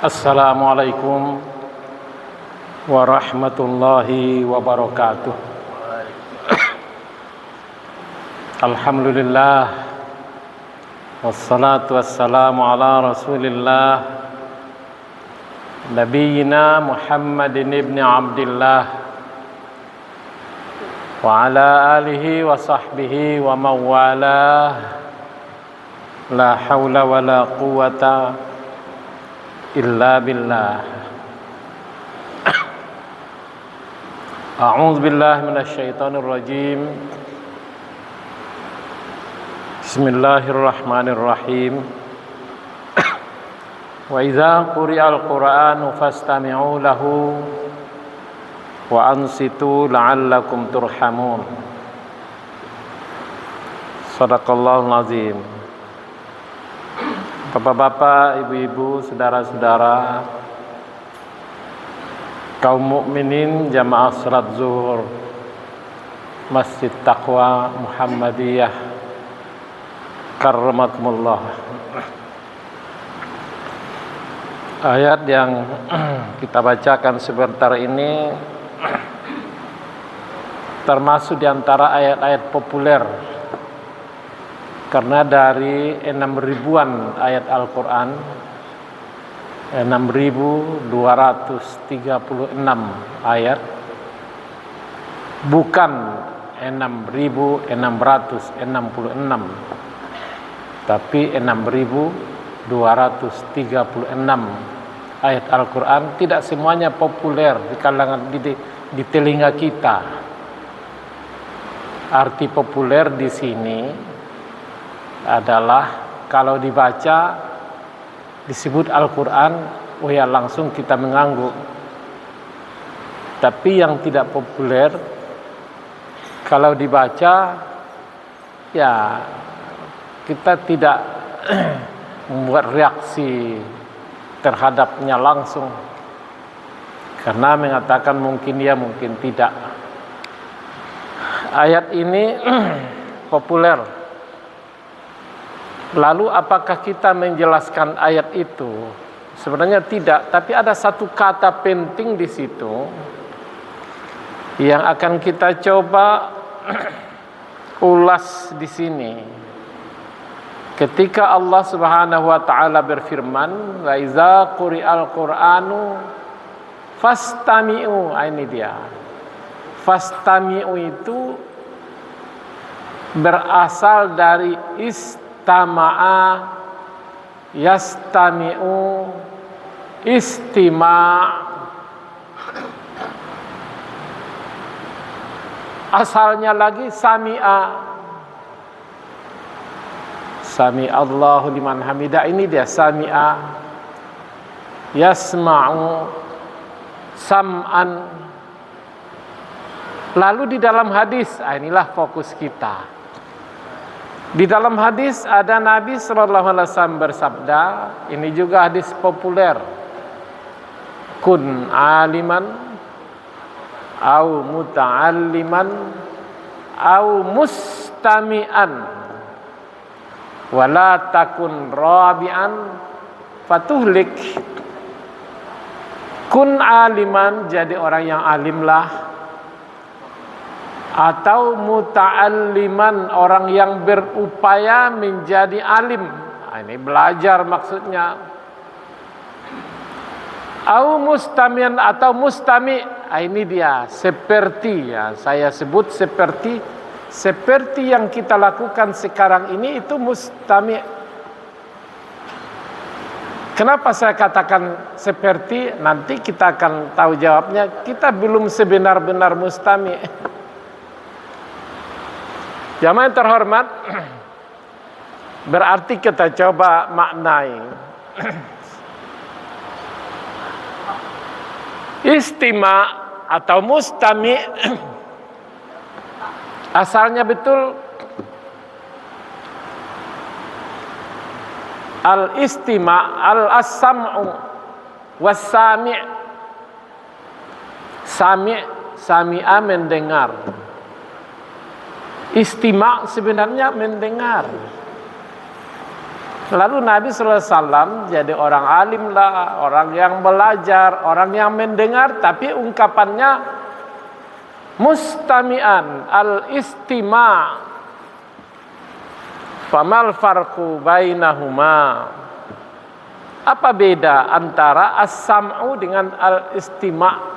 Assalamualaikum warahmatullahi wabarakatuh. Alhamdulillah, wassalatu wassalamu ala rasulillah Nabiyyina Muhammadin ibn Abdillah wa ala alihi wa sahbihi wa mawalah. La hawla wa la quwata illa billah. A'udzu billahi minasy syaithanir rajim. Bismillahirrahmanirrahim. Wa idza quri'al Qur'anu fastami'u lahu wa ansitu la'allakum turhamun. Shadaqallahul azim. Bapak-bapak, ibu-ibu, saudara-saudara, kaum mukminin jamaah salat zuhur Masjid Taqwa Muhammadiyah karramakumullah. Ayat yang kita bacakan sebentar ini termasuk di antara ayat-ayat populer, karena dari 6.000-an ayat Al-Quran, 6.236 ayat, bukan 6.666, tapi 6.236 ayat Al-Quran. Tidak semuanya populer di kalangan di telinga kita. Arti populer di sini adalah kalau dibaca disebut Al-Quran, oh ya langsung kita mengangguk. Tapi yang tidak populer, kalau dibaca ya kita tidak membuat reaksi terhadapnya langsung, karena mengatakan mungkin ya mungkin tidak. Ayat ini populer. Lalu apakah kita menjelaskan ayat itu? Sebenarnya tidak, tapi ada satu kata penting di situ yang akan kita coba ulas di sini. Ketika Allah Subhanahu wa taala berfirman, "Wa iza quri'al Qur'anu fastami'u." Ini dia. Fastami'u itu berasal dari istama'a, yastami'u, istima'. Asalnya lagi sami'a. Sami Allahu liman hamidah, ini dia sami'a. Yasma'u, sam'an. Lalu di dalam hadis, inilah fokus kita. Di dalam hadis ada Nabi SAW bersabda, ini juga hadis populer, kun aliman au muta'alliman au mustami'an wala takun rabi'an fatuhlik. Kun aliman, jadi orang yang alimlah, atau muta'alliman, orang yang berupaya menjadi alim. Ini belajar maksudnya. Au mustamian, atau mustami. Ini dia, seperti ya, saya sebut seperti yang kita lakukan sekarang ini, itu mustami. Kenapa saya katakan seperti? Nanti kita akan tahu jawabnya. Kita belum sebenar-benar mustami. Jamaah yang terhormat, berarti kita coba maknai. Istima atau mustami asalnya betul al-istima, al-as-sam'u was-sami'. Sami'a mendengar. Istima' sebenarnya mendengar. Lalu Nabi SAW jadi orang alim lah, orang yang belajar, orang yang mendengar, tapi ungkapannya mustami'an, al-istima'. Famal farqu bainahuma? Apa beda antara as-sam'u dengan al-istima'?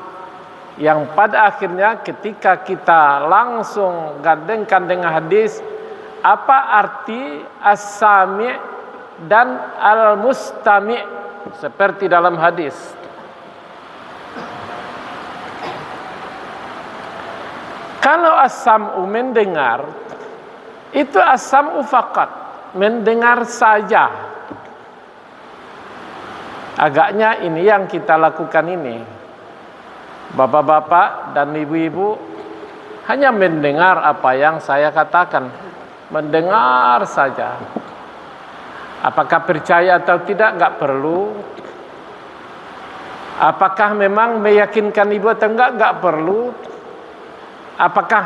Yang pada akhirnya ketika kita langsung gandengkan dengan hadis, apa arti as-sami' dan al-mustami' seperti dalam hadis? Kalau as-sam'u mendengar, itu as-sam'u faqat, mendengar saja. Agaknya ini yang kita lakukan ini. Bapak-bapak dan ibu-ibu hanya mendengar apa yang saya katakan, mendengar saja. Apakah percaya atau tidak enggak perlu. Apakah memang meyakinkan ibu atau enggak perlu. Apakah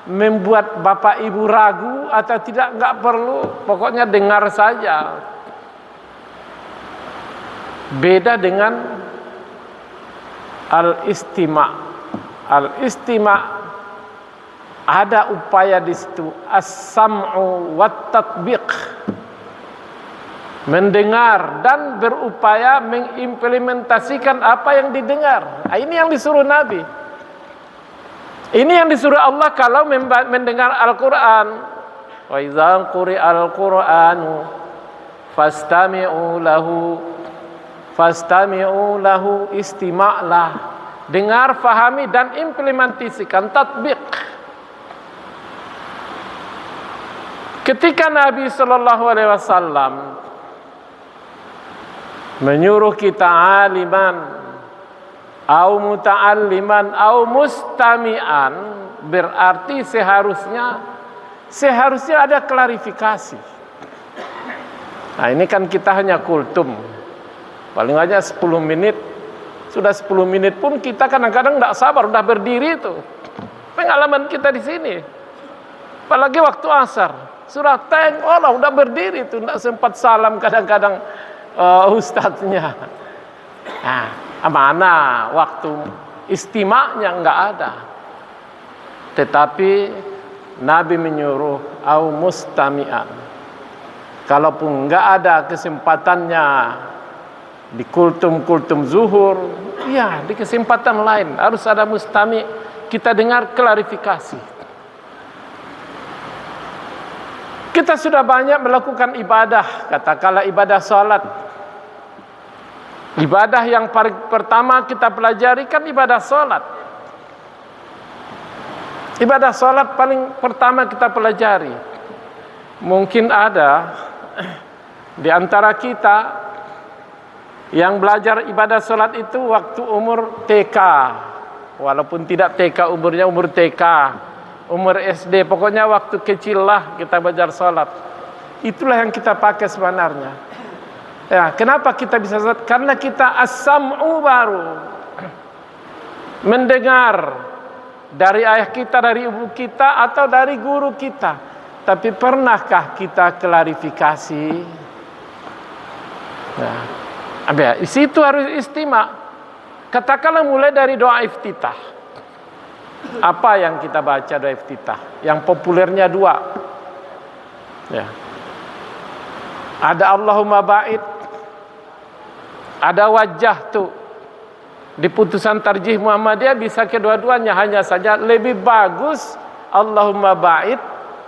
membuat bapak ibu ragu atau tidak enggak perlu. Pokoknya dengar saja. Beda dengan al-istima'. Al-istima' ada upaya di situ, as-sam'u wat tatbiq. Mendengar dan berupaya mengimplementasikan apa yang didengar. Ini yang disuruh Nabi. Ini yang disuruh Allah kalau mendengar Al-Qur'an. Wa idza quri'al Qur'anu fastami'u lahu istima'lah. Dengar, fahami dan implementasikan, tatbiq. Ketika Nabi sallallahu alaihi wasallam menyuruh kita aliman au muta'alliman au mustami'an, berarti seharusnya ada klarifikasi. Nah, ini kan kita hanya kultum. Paling aja 10 menit. Sudah 10 menit pun kita kadang-kadang tidak sabar, udah berdiri itu. Pengalaman kita di sini. Apalagi waktu asar, surah Allah udah berdiri itu, tidak sempat salam kadang-kadang ustadznya. Nah, mana waktu istima'nya enggak ada. Tetapi Nabi menyuruh au mustami'an. Kalaupun enggak ada kesempatannya di kultum zuhur, ya di kesempatan lain harus ada mustami', kita dengar klarifikasi. Kita sudah banyak melakukan ibadah, katakanlah ibadah salat. Ibadah yang pertama kita pelajari kan ibadah salat. Ibadah salat paling pertama kita pelajari. Mungkin ada di antara kita yang belajar ibadah salat itu waktu umur TK, walaupun tidak TK umurnya, umur TK, umur SD, pokoknya waktu kecil lah kita belajar salat. Itulah yang kita pakai sebenarnya. Ya, kenapa kita bisa salat? Karena kita as-sam'u baru, mendengar dari ayah kita, dari ibu kita, atau dari guru kita. Tapi pernahkah kita klarifikasi? Nah, di situ harus istima'. Katakanlah mulai dari doa iftitah. Apa yang kita baca doa iftitah? Yang populernya 2. Ya. Ada Allahumma ba'id, ada wajah tuh. Di putusan tarjih Muhammadiyah bisa kedua-duanya, hanya saja lebih bagus Allahumma ba'id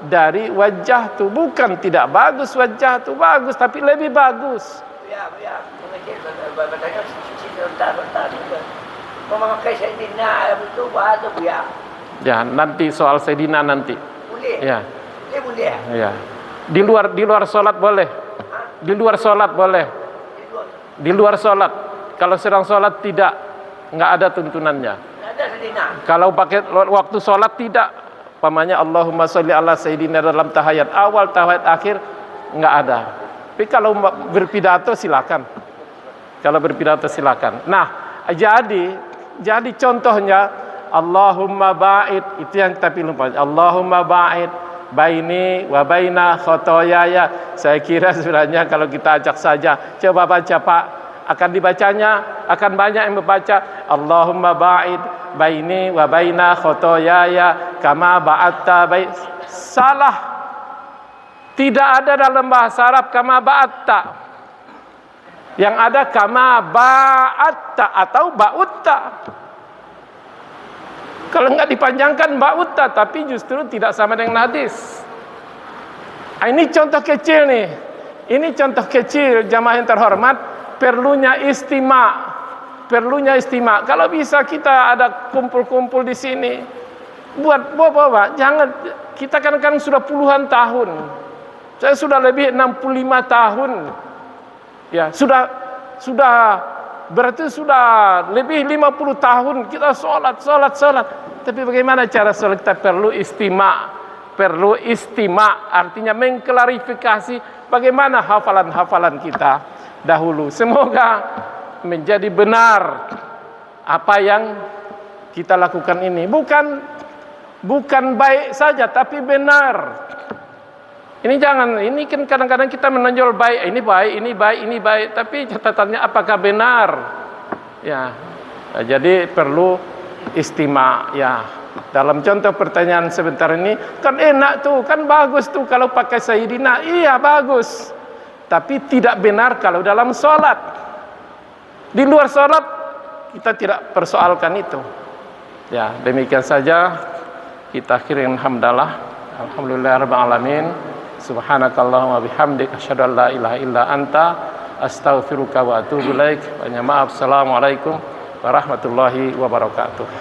dari wajah tuh. Bukan tidak bagus wajah tuh, bagus, tapi lebih bagus. Memakai Sayyidina itu bahasa ya. Ya, nanti soal Sayyidina nanti. Boleh. Ya. Boleh. Ya. Di luar salat boleh. Di luar salat boleh. Di luar salat. Kalau sedang salat enggak ada tuntunannya. Ada Sayyidina. Kalau pakai waktu salat tidak. Pamannya Allahumma sholli ala Sayyidina dalam tahiyat awal, tahiyat akhir enggak ada. Tapi kalau berpidato silakan. Kalau berpidato silakan. Nah, jadi contohnya Allahumma ba'id, itu yang kita pilih. Allahumma ba'id baini wa baina khotoyaya. Saya kira sebenarnya kalau kita ajak saja, coba baca Pak, akan dibacanya, akan banyak yang membaca Allahumma ba'id baini wa baina khotoyaya kama ba'atta salah. Tidak ada dalam bahasa Arab kama ba'atta. Yang ada kama ba'atta atau ba'utta. Kalau enggak dipanjangkan ba'utta, tapi justru tidak sama dengan hadis. Ini contoh kecil nih. Ini contoh kecil jamaah yang terhormat, perlunya istima. Perlunya istima. Kalau bisa kita ada kumpul-kumpul di sini. Buat bapak-bapak, jangan, kita kadang-kadang sudah puluhan tahun. Saya sudah lebih 65 tahun. Ya, sudah berarti sudah lebih 50 tahun kita sholat. Tapi bagaimana cara sholat kita? Perlu istima, artinya mengklarifikasi bagaimana hafalan-hafalan kita dahulu. Semoga menjadi benar apa yang kita lakukan ini. Bukan baik saja, tapi benar. Ini jangan, ini kan kadang-kadang kita menonjol baik, ini baik, tapi catatannya apakah benar? Ya, jadi perlu istima. Ya, dalam contoh pertanyaan sebentar ini, kan enak tuh, kan bagus tuh kalau pakai Sayyidina, iya bagus. Tapi tidak benar kalau dalam sholat. Di luar sholat kita tidak persoalkan itu. Ya, demikian saja kita akhiri alhamdulillah. Alhamdulillahirabbil alamin. Subhanakallahumma bihamdik asyhadu an la ilaha illa anta astaghfiruka wa atubu ilaik. Banyak maaf. Assalamualaikum warahmatullahi wabarakatuh.